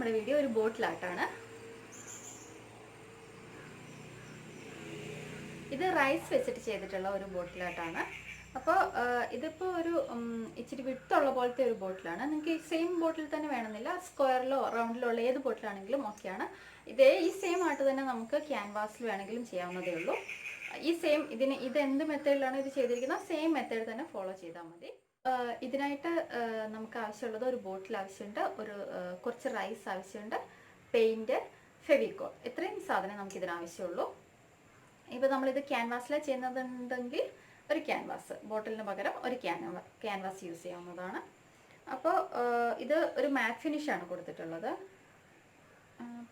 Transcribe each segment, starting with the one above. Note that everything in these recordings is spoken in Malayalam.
നമ്മുടെ വീഡിയോ ഒരു ബോട്ടിലാട്ടാണ്. ഇത് റൈസ് വെച്ചിട്ട് ചെയ്തിട്ടുള്ള ഒരു ബോട്ടിലാട്ടാണ്. അപ്പോൾ ഇതിപ്പോൾ ഒരു ഇച്ചിരി വിട്ടുള്ള പോലത്തെ ഒരു ബോട്ടിലാണ്. നിങ്ങൾക്ക് ഈ സെയിം ബോട്ടിൽ തന്നെ വേണമെന്നില്ല, സ്ക്വയറിലോ റൗണ്ടിലോ ഉള്ള ഏത് ബോട്ടിലാണെങ്കിലും ഓക്കെയാണ്. ഈ സെയിം ആയിട്ട് തന്നെ നമുക്ക് ക്യാൻവാസിൽ വേണമെങ്കിലും ചെയ്യാവുന്നതേ ഉള്ളൂ. ഈ സെയിം ഇത് എന്ത് മെത്തേഡിലാണ് ഇത് ചെയ്തിരിക്കുന്നത്, സെയിം മെത്തേഡ് തന്നെ ഫോളോ ചെയ്താൽ മതി. ഇതിനായിട്ട് നമുക്ക് ആവശ്യമുള്ളത് ഒരു ബോട്ടിൽ ആവശ്യമുണ്ട്, കുറച്ച് റൈസ് ആവശ്യമുണ്ട്, പെയിൻറ്റ്, ഫെവിക്കോൾ. ഇത്രയും സാധനം നമുക്ക് ഇതിനാവശ്യമുള്ളൂ. ഇപ്പോൾ നമ്മളിത് ക്യാൻവാസിലാണ് ചെയ്യുന്നതുണ്ടെങ്കിൽ ഒരു ക്യാൻവാസ്, ബോട്ടിലിന് പകരം ഒരു ക്യാൻവാസ് യൂസ് ചെയ്യാവുന്നതാണ്. അപ്പോൾ ഇത് ഒരു മാറ്റ് ഫിനിഷാണ് കൊടുത്തിട്ടുള്ളത്.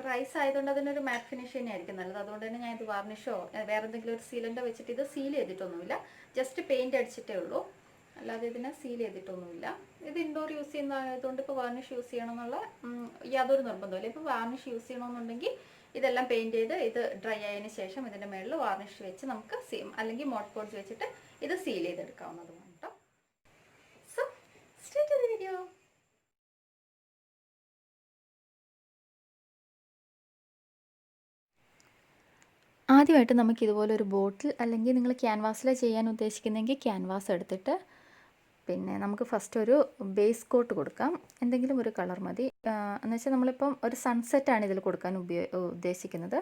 റൈസ് ആയതുകൊണ്ട് അതിനൊരു മാറ്റ് ഫിനിഷ് തന്നെയായിരിക്കും നല്ലത്. അതുകൊണ്ട് തന്നെ ഞാൻ ഇത് വാർണിഷോ വേറെ എന്തെങ്കിലും ഒരു സീലൻ്റോ വെച്ചിട്ട് ഇത് സീൽ ചെയ്തിട്ടൊന്നുമില്ല, ജസ്റ്റ് പെയിൻറ്റ് അടിച്ചിട്ടേ ഉള്ളൂ, അല്ലാതെ ഇതിനെ സീൽ ചെയ്തിട്ടൊന്നുമില്ല. ഇത് ഇൻഡോർ യൂസ് ചെയ്യുന്നതായതുകൊണ്ട് ഇപ്പോൾ വാർണിഷ് യൂസ് ചെയ്യണമെന്നുള്ള യാതൊരു നിർബന്ധമില്ല. ഇപ്പോൾ വാർണിഷ് യൂസ് ചെയ്യണമെന്നുണ്ടെങ്കിൽ ഇതെല്ലാം പെയിൻറ്റ് ചെയ്ത് ഇത് ഡ്രൈ ആയതിനു ശേഷം ഇതിൻ്റെ മുകളിൽ വാർണിഷ് വെച്ച് നമുക്ക് അല്ലെങ്കിൽ മോട്ട് പോഡ്സ് വെച്ചിട്ട് ഇത് സീൽ ചെയ്തെടുക്കാവുന്നതുമാണ് കേട്ടോ. സോ സ്റ്റാർട്ട് ചെയ്ത വീഡിയോ. ആദ്യമായിട്ട് നമുക്ക് ഇതുപോലെ ഒരു ബോട്ടിൽ, അല്ലെങ്കിൽ നിങ്ങൾ ക്യാൻവാസിലാണ് ചെയ്യാൻ ഉദ്ദേശിക്കുന്നതെങ്കിൽ ക്യാൻവാസ് എടുത്തിട്ട് പിന്നെ നമുക്ക് ഫസ്റ്റ് ഒരു ബേസ് കോട്ട് കൊടുക്കാം. എന്തെങ്കിലും ഒരു കളർ മതി. എന്നുവെച്ചാൽ നമ്മളിപ്പം ഒരു സൺസെറ്റാണ് ഇതിൽ കൊടുക്കാൻ ഉദ്ദേശിക്കുന്നത്.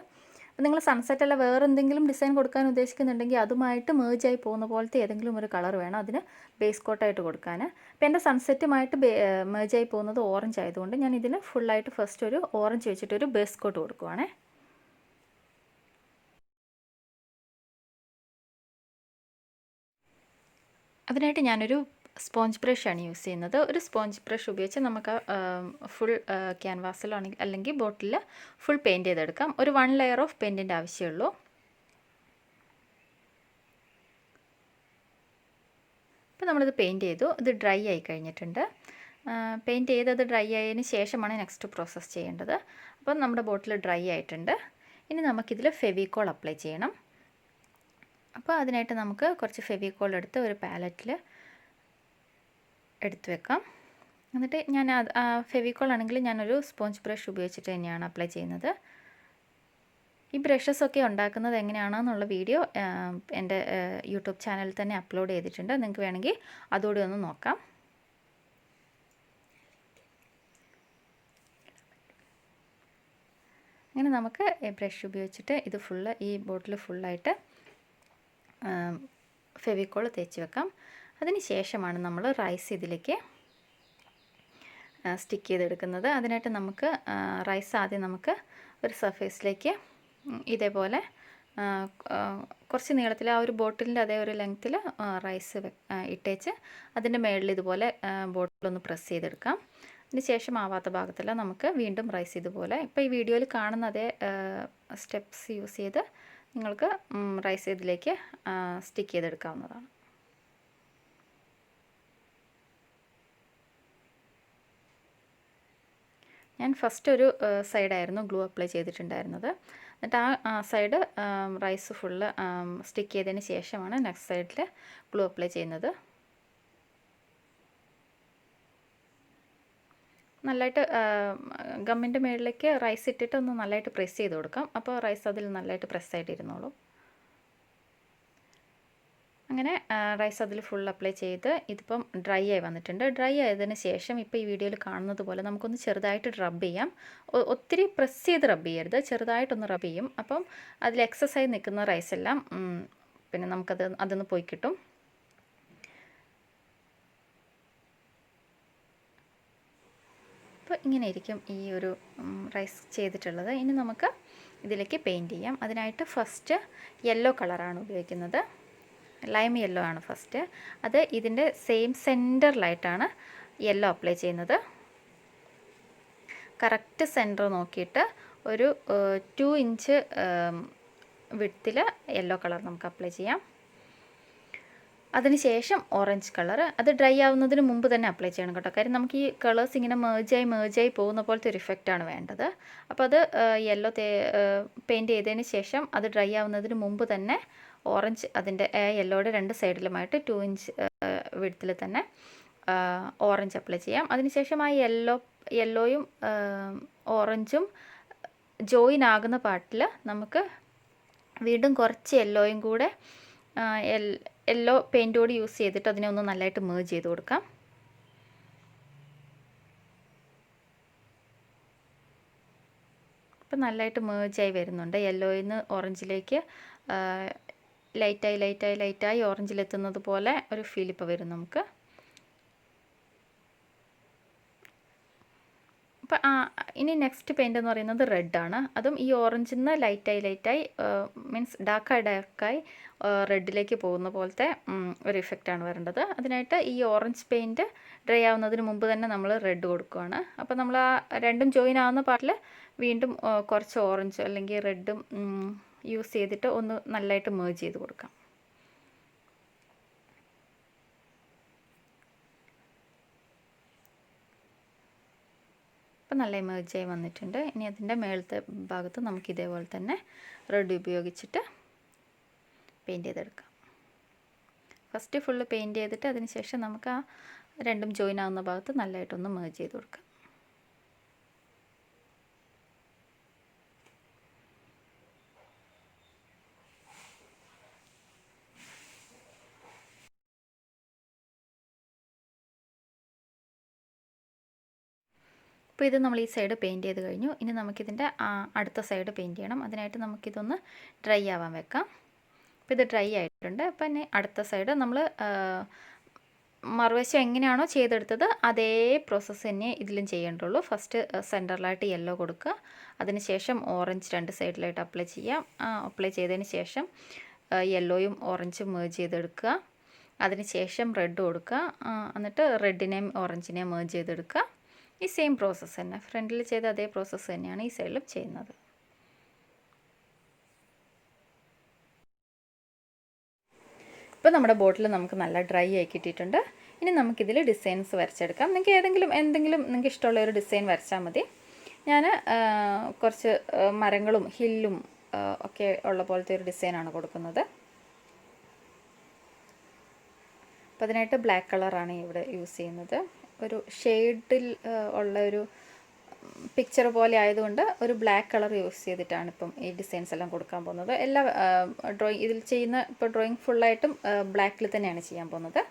അപ്പോൾ നിങ്ങൾ സൺസെറ്റ് അല്ല വേറെ എന്തെങ്കിലും ഡിസൈൻ കൊടുക്കാൻ ഉദ്ദേശിക്കുന്നുണ്ടെങ്കിൽ അതുമായിട്ട് മേജായി പോകുന്ന പോലത്തെ ഏതെങ്കിലും ഒരു കളർ വേണം അതിന് ബേസ് കോട്ടായിട്ട് കൊടുക്കാൻ. അപ്പോൾ എൻ്റെ സൺസെറ്റുമായിട്ട് മേജായി പോകുന്നത് ഓറഞ്ച് ആയതുകൊണ്ട് ഞാൻ ഇതിന് ഫുള്ളായിട്ട് ഫസ്റ്റ് ഒരു ഓറഞ്ച് വെച്ചിട്ടൊരു ബേസ് കോട്ട് കൊടുക്കുവാണേ. അതിനായിട്ട് ഞാനൊരു സ്പോഞ്ച് ബ്രഷാണ് യൂസ് ചെയ്യുന്നത്. ഒരു സ്പോഞ്ച് ബ്രഷ് ഉപയോഗിച്ച് നമുക്ക് ഫുൾ ക്യാൻവാസിലോ അല്ലെങ്കിൽ ബോട്ടിൽ ഫുൾ പെയിൻറ്റ് ചെയ്തെടുക്കാം. ഒരു 1 ലെയർ ഓഫ് പെയിൻറ്റിൻ്റെ ആവശ്യമുള്ളൂ. ഇപ്പോൾ നമ്മളിത് പെയിൻറ്റ് ചെയ്തു, ഇത് ഡ്രൈ ആയി കഴിഞ്ഞിട്ടുണ്ട്. പെയിൻറ്റ് ചെയ്തത് ഡ്രൈ ആയതിന് ശേഷമാണ് നെക്സ്റ്റ് പ്രോസസ്സ് ചെയ്യേണ്ടത്. അപ്പം നമ്മുടെ ബോട്ടിൽ ഡ്രൈ ആയിട്ടുണ്ട്. ഇനി നമുക്കിതിൽ ഫെവിക്കോൾ അപ്ലൈ ചെയ്യണം. അപ്പോൾ അതിനായിട്ട് നമുക്ക് കുറച്ച് ഫെവിക്കോൾ എടുത്ത് ഒരു പാലറ്റിൽ എടുത്ത് വെക്കാം. എന്നിട്ട് ഞാൻ ഫെവിക്കോൾ ആണെങ്കിൽ ഞാനൊരു സ്പോഞ്ച് ബ്രഷ് ഉപയോഗിച്ചിട്ട് തന്നെയാണ് അപ്ലൈ ചെയ്യുന്നത്. ഈ ബ്രഷസൊക്കെ ഉണ്ടാക്കുന്നത് എങ്ങനെയാണെന്നുള്ള വീഡിയോ എൻ്റെ യൂട്യൂബ് ചാനലിൽ തന്നെ അപ്ലോഡ് ചെയ്തിട്ടുണ്ട്. നിങ്ങൾക്ക് വേണമെങ്കിൽ അതുകൂടി ഒന്ന് നോക്കാം. അങ്ങനെ നമുക്ക് ബ്രഷ് ഉപയോഗിച്ചിട്ട് ഇത് ഈ ബോട്ടിൽ ഫുള്ളായിട്ട് ഫെവിക്കോൾ തേച്ച് വെക്കാം. അതിന് ശേഷമാണ് നമ്മൾ റൈസ് ഇതിലേക്ക് സ്റ്റിക്ക് ചെയ്തെടുക്കുന്നത്. അതിനായിട്ട് നമുക്ക് റൈസ് ആദ്യം നമുക്ക് ഒരു സർഫേസിലേക്ക് ഇതേപോലെ കുറച്ച് നീളത്തിൽ ആ ഒരു ബോട്ടിലിൻ്റെ അതേ ഒരു ലെങ്ത്തിൽ റൈസ് ഇട്ടേച്ച് അതിൻ്റെ മുകളിൽ ഇതുപോലെ ബോട്ടിലൊന്ന് പ്രസ് ചെയ്തെടുക്കാം. അതിന് ശേഷം ആവാത്ത ഭാഗത്തെല്ലാം നമുക്ക് വീണ്ടും റൈസ് ഇതുപോലെ ഇപ്പോൾ ഈ വീഡിയോയിൽ കാണുന്ന അതേ സ്റ്റെപ്സ് യൂസ് ചെയ്ത് നിങ്ങൾക്ക് റൈസ് ഇതിലേക്ക് സ്റ്റിക്ക് ചെയ്തെടുക്കാവുന്നതാണ്. ഞാൻ ഫസ്റ്റ് ഒരു സൈഡായിരുന്നു ഗ്ലൂ അപ്ലൈ ചെയ്തിട്ടുണ്ടായിരുന്നത്. എന്നിട്ട് ആ സൈഡ് റൈസ് ഫുള്ള് സ്റ്റിക്ക് ചെയ്തതിന് ശേഷമാണ് നെക്സ്റ്റ് സൈഡിൽ ഗ്ലൂ അപ്ലൈ ചെയ്യുന്നത്. നല്ലതായിട്ട് ഗമ്മിൻ്റെ മുകളിലേക്ക് റൈസ് ഇട്ടിട്ട് ഒന്ന് നല്ലതായിട്ട് പ്രസ് ചെയ്ത് കൊടുക്കാം. അപ്പോൾ റൈസ് അതിൽ നല്ലതായിട്ട് പ്രസ്സായിട്ട് ഇരുന്നോളൂ. അങ്ങനെ റൈസ് അതിൽ ഫുൾ അപ്ലൈ ചെയ്ത് ഇതിപ്പം ഡ്രൈ ആയി വന്നിട്ടുണ്ട്. ഡ്രൈ ആയതിന് ശേഷം ഇപ്പോൾ ഈ വീഡിയോയിൽ കാണുന്നത് പോലെ നമുക്കൊന്ന് ചെറുതായിട്ട് റബ്ബ് ചെയ്യാം. ഒത്തിരി പ്രസ് ചെയ്ത് റബ്ബ് ചെയ്യരുത്, ചെറുതായിട്ടൊന്ന് റബ്ബ് ചെയ്യും. അപ്പം അതിൽ എക്സസൈസ് നിൽക്കുന്ന റൈസ് എല്ലാം പിന്നെ അതൊന്ന് പോയി കിട്ടും. അപ്പോൾ ഇങ്ങനെ ഇരിക്കും ഈ ഒരു റൈസ് ചെയ്തിട്ടുള്ളത്. ഇനി നമുക്ക് ഇതിലേക്ക് പെയിൻറ്റ് ചെയ്യാം. അതിനായിട്ട് ഫസ്റ്റ് യെല്ലോ കളറാണ് ഉപയോഗിക്കുന്നത്. ലൈം യെല്ലോ ആണ് ഫസ്റ്റ്. അത് ഇതിൻ്റെ സെയിം സെൻറ്ററിലായിട്ടാണ് യെല്ലോ അപ്ലൈ ചെയ്യുന്നത്. കറക്റ്റ് സെൻറ്റർ നോക്കിയിട്ട് ഒരു 2 ഇഞ്ച് വിഡ്ത്തിൽ യെല്ലോ കളർ നമുക്ക് അപ്ലൈ ചെയ്യാം. അതിനുശേഷം ഓറഞ്ച് കളർ അത് ഡ്രൈ ആവുന്നതിന് മുമ്പ് തന്നെ അപ്ലൈ ചെയ്യണം കേട്ടോ. കാര്യം നമുക്ക് ഈ കളേഴ്സ് ഇങ്ങനെ മേജായി പോകുന്ന പോലത്തെ ഒരു ഇഫക്റ്റാണ് വേണ്ടത്. അപ്പോൾ അത് യെല്ലോ പെയിൻറ്റ് ചെയ്തതിന് ശേഷം അത് ഡ്രൈ ആവുന്നതിന് മുമ്പ് തന്നെ ഓറഞ്ച് അതിൻ്റെ യെല്ലോയുടെ 2 സൈഡിലുമായിട്ട് 2 ഇഞ്ച് വിഡ്ത്തിൽ തന്നെ ഓറഞ്ച് അപ്ലൈ ചെയ്യാം. അതിനുശേഷം ആ യെല്ലോയും ഓറഞ്ചും ജോയിൻ ആകുന്ന പാർട്ടിൽ നമുക്ക് വീണ്ടും കുറച്ച് യെല്ലോയും കൂടെ യെല്ലോ പെയിൻറ്റോട് യൂസ് ചെയ്തിട്ട് അതിനെ ഒന്ന് നല്ലതായിട്ട് മേർജ് ചെയ്ത് കൊടുക്കാം. ഇപ്പം നല്ലതായിട്ട് മേർജായി വരുന്നുണ്ട്. യെല്ലോയിൽ നിന്ന് ഓറഞ്ചിലേക്ക് ലൈറ്റായി ഓറഞ്ചിലെത്തുന്നത് പോലെ ഒരു ഫീൽ ഇപ്പോൾ വരും നമുക്ക്. അപ്പം ഇനി നെക്സ്റ്റ് പെയിൻ്റ് എന്ന് പറയുന്നത് റെഡാണ്. അതും ഈ ഓറഞ്ചിൽ നിന്ന് ലൈറ്റായി മീൻസ് ഡാർക്കായി റെഡിലേക്ക് പോകുന്ന പോലത്തെ ഒരു ഇഫക്റ്റാണ് വരേണ്ടത്. അതിനായിട്ട് ഈ ഓറഞ്ച് പെയിൻറ്റ് ഡ്രൈ ആവുന്നതിന് മുമ്പ് തന്നെ നമ്മൾ റെഡ് കൊടുക്കുകയാണ്. അപ്പോൾ നമ്മൾ ആ രണ്ടും ജോയിൻ ആവുന്ന പാർട്ടിൽ വീണ്ടും കുറച്ച് ഓറഞ്ച് അല്ലെങ്കിൽ റെഡും യൂസ് ചെയ്തിട്ട് ഒന്ന് നല്ലതായിട്ട് മേർജ് ചെയ്ത് കൊടുക്കാം. അപ്പോൾ നല്ല മേർജായി വന്നിട്ടുണ്ട്. ഇനി അതിൻ്റെ മേളത്തെ ഭാഗത്ത് നമുക്ക് ഇതേപോലെ തന്നെ റെഡ് ഉപയോഗിച്ചിട്ട് പെയിൻറ്റ് ചെയ്തെടുക്കാം. ഫസ്റ്റ് ഫുള്ള് പെയിൻറ്റ് ചെയ്തിട്ട് അതിന് ശേഷം നമുക്ക് ആ രണ്ടും ജോയിൻ ആവുന്ന ഭാഗത്ത് നല്ലതായിട്ടൊന്ന് മേർജ് ചെയ്ത് കൊടുക്കാം. അപ്പോൾ ഇത് നമ്മൾ ഈ സൈഡ് പെയിൻറ്റ് ചെയ്ത് കഴിഞ്ഞു. ഇനി നമുക്കിതിൻ്റെ അടുത്ത സൈഡ് പെയിൻറ്റ് ചെയ്യണം. അതിനായിട്ട് നമുക്കിതൊന്ന് ഡ്രൈ ആവാൻ വെക്കാം. അപ്പോൾ ഇത് ഡ്രൈ ആയിട്ടുണ്ട്. അപ്പോൾ ഇനി അടുത്ത സൈഡ് നമ്മൾ മറുവശം എങ്ങനെയാണോ ചെയ്തെടുത്തത് അതേ പ്രോസസ്സ് തന്നെ ഇതിലും ചെയ്യേണ്ടുള്ളൂ. ഫസ്റ്റ് സെൻറ്ററിലായിട്ട് യെല്ലോ കൊടുക്കുക. അതിനുശേഷം ഓറഞ്ച് രണ്ട് സൈഡിലായിട്ട് അപ്ലൈ ചെയ്യാം. അപ്ലൈ ചെയ്തതിന് ശേഷം യെല്ലോയും ഓറഞ്ചും മേർജ് ചെയ്തെടുക്കുക. അതിനുശേഷം റെഡ് കൊടുക്കുക. എന്നിട്ട് റെഡിനെയും ഓറഞ്ചിനെയും മേർജ് ചെയ്തെടുക്കുക. ഈ സെയിം പ്രോസസ്സ് തന്നെ ഫ്രണ്ടിൽ ചെയ്ത അതേ പ്രോസസ്സ് തന്നെയാണ് ഈ സൈഡിലും ചെയ്യുന്നത്. ഇപ്പോൾ നമ്മുടെ ബോട്ടിൽ നമുക്ക് നല്ല ഡ്രൈ ആയി കിട്ടിയിട്ടുണ്ട്. ഇനി നമുക്കിതിൽ ഡിസൈൻസ് വരച്ചെടുക്കാം. നിങ്ങൾക്ക് എന്തെങ്കിലും നിങ്ങൾക്ക് ഇഷ്ടമുള്ള ഒരു ഡിസൈൻ വരച്ചാൽ മതി. ഞാൻ കുറച്ച് മരങ്ങളും ഹില്ലും ഒക്കെ ഉള്ള പോലത്തെ ഒരു ഡിസൈനാണ് കൊടുക്കുന്നത്. അപ്പോൾ അതിനായിട്ട് ബ്ലാക്ക് കളറാണ് ഇവിടെ യൂസ് ചെയ്യുന്നത്. ഒരു ഷെയ്ഡിൽ ഉള്ള ഒരു പിക്ചർ പോലെ ആയതുകൊണ്ട് ഒരു ബ്ലാക്ക് കളർ യൂസ് ചെയ്തിട്ടാണ് ഇപ്പം ഈ ഡിസൈൻസ് എല്ലാം കൊടുക്കാൻ പോകുന്നത്. എല്ലാ ഇതിൽ ചെയ്യുന്ന ഇപ്പോൾ ഡ്രോയിങ് ഫുള്ളായിട്ടും ബ്ലാക്കിൽ തന്നെയാണ് ചെയ്യാൻ പോകുന്നത്.